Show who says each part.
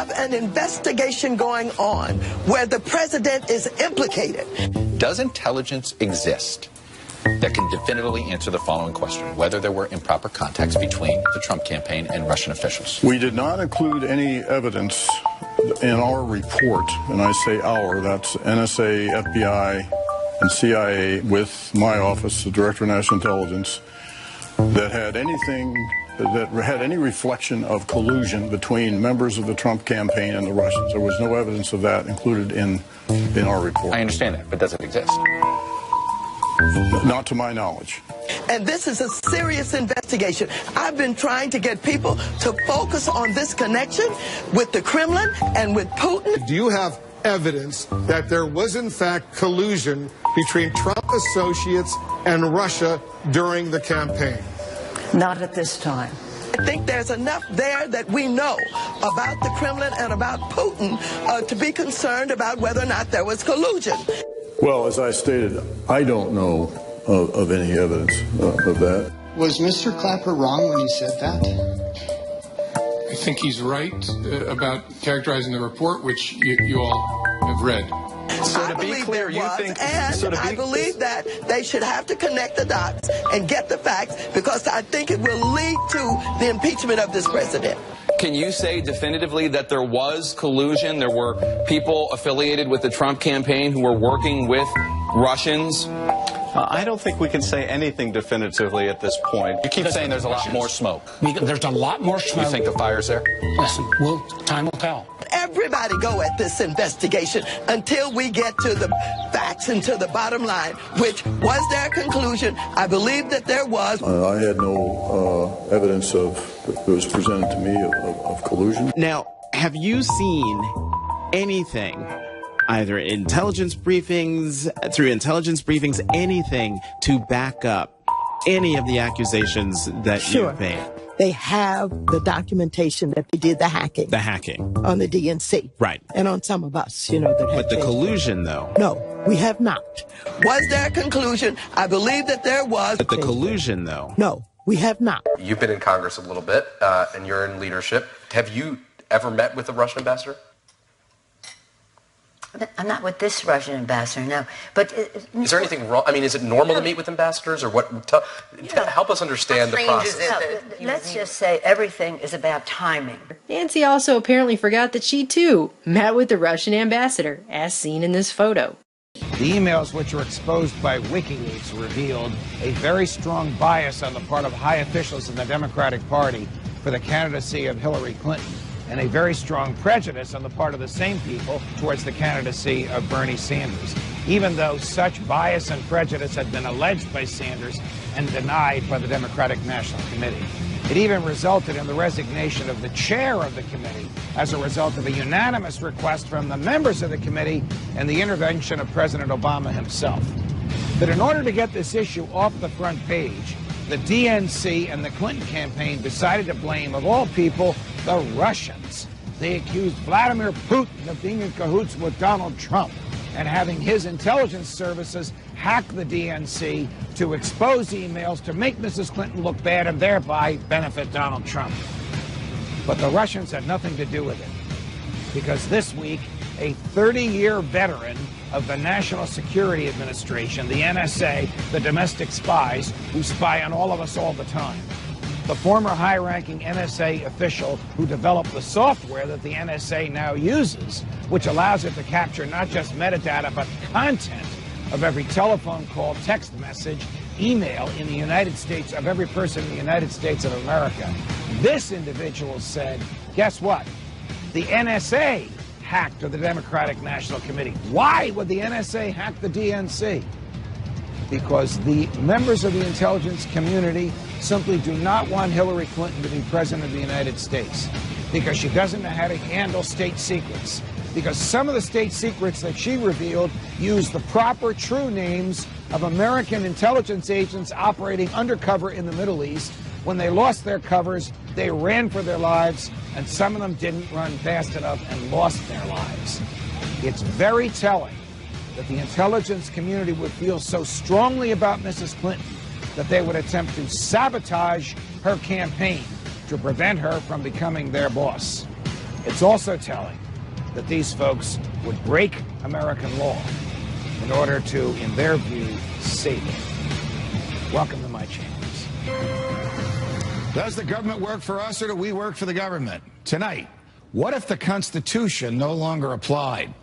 Speaker 1: have an investigation going on where the president is implicated.
Speaker 2: Does intelligence exist that can definitively answer the following question: whether there were improper contacts between the Trump campaign and Russian officials?
Speaker 3: We did not include any evidence in our report, and I say our, that's NSA, FBI, and CIA with my office, the Director of National Intelligence, that had any reflection of collusion between members of the Trump campaign and the Russians. There was no evidence of that included in our report.
Speaker 2: I understand that, but does it exist?
Speaker 3: Not to my knowledge.
Speaker 1: And this is a serious investigation. I've been trying to get people to focus on this connection with the Kremlin and with Putin.
Speaker 4: Do you have evidence that there was in fact collusion between Trump associates and Russia during the campaign?
Speaker 5: Not at this time.
Speaker 1: I think there's enough there that we know about the Kremlin and about Putin to be concerned about whether or not there was collusion.
Speaker 3: Well, as I stated, I don't know of any evidence of that.
Speaker 6: Was Mr. Clapper wrong when he said that?
Speaker 7: I think he's right about characterizing the report, which you all have read.
Speaker 2: So to be clear, you think...
Speaker 1: I believe that they should have to connect the dots and get the facts, because I think it will lead to the impeachment of this president.
Speaker 8: Can you say definitively that there was collusion? There were people affiliated with the Trump campaign who were working with Russians?
Speaker 9: I don't think we can say anything definitively at this point.
Speaker 2: You keep saying there's a lot more smoke.
Speaker 10: There's a lot more smoke.
Speaker 2: You think the fire's there?
Speaker 10: Listen, time will tell.
Speaker 1: Everybody go at this investigation until we get to the facts and to the bottom line, which was their conclusion. I believe that there was.
Speaker 3: I had no evidence that was presented to me of collusion.
Speaker 11: Now, have you seen anything, either intelligence briefings, anything to back up any of the accusations that you've made?
Speaker 12: They have the documentation that they did the hacking.
Speaker 11: The hacking.
Speaker 12: On the DNC.
Speaker 11: Right.
Speaker 12: And on some of us, that
Speaker 11: But the collusion, though?
Speaker 12: No, we have not.
Speaker 1: Was their conclusion? I believe that there was.
Speaker 11: But the collusion, though?
Speaker 12: No, we have not.
Speaker 13: You've been in Congress a little bit, and you're in leadership. Have you ever met with the Russian ambassador?
Speaker 5: I'm not with this Russian ambassador, no. But
Speaker 13: is there anything wrong? I mean, is it normal to meet with ambassadors, or what? Help us understand the process.
Speaker 5: Let's just say everything is about timing.
Speaker 14: Nancy also apparently forgot that she, too, met with the Russian ambassador, as seen in this photo.
Speaker 15: The emails which were exposed by WikiLeaks revealed a very strong bias on the part of high officials in the Democratic Party for the candidacy of Hillary Clinton, and a very strong prejudice on the part of the same people towards the candidacy of Bernie Sanders, even though such bias and prejudice had been alleged by Sanders and denied by the Democratic National Committee. It even resulted in the resignation of the chair of the committee as a result of a unanimous request from the members of the committee and the intervention of President Obama himself. But in order to get this issue off the front page, the DNC and the Clinton campaign decided to blame, of all people, the Russians. They accused Vladimir Putin of being in cahoots with Donald Trump and having his intelligence services hack the DNC to expose emails to make Mrs. Clinton look bad and thereby benefit Donald Trump. But the Russians had nothing to do with it, because this week, a 30-year veteran of the National Security Administration, the NSA, the domestic spies who spy on all of us all the time, the former high-ranking NSA official who developed the software that the NSA now uses, which allows it to capture not just metadata, but content of every telephone call, text message, email in the United States of every person in the United States of America. This individual said, guess what? The NSA hacked the Democratic National Committee. Why would the NSA hack the DNC? Because the members of the intelligence community simply do not want Hillary Clinton to be president of the United States, because she doesn't know how to handle state secrets, because some of the state secrets that she revealed use the proper true names of American intelligence agents operating undercover in the Middle East. When they lost their covers, they ran for their lives, and some of them didn't run fast enough and lost their lives. It's very telling that the intelligence community would feel so strongly about Mrs. Clinton that they would attempt to sabotage her campaign to prevent her from becoming their boss. It's also telling that these folks would break American law in order to, in their view, save it. Welcome to my chambers.
Speaker 16: Does the government work for us or do we work for the government? Tonight, what if the Constitution no longer applied?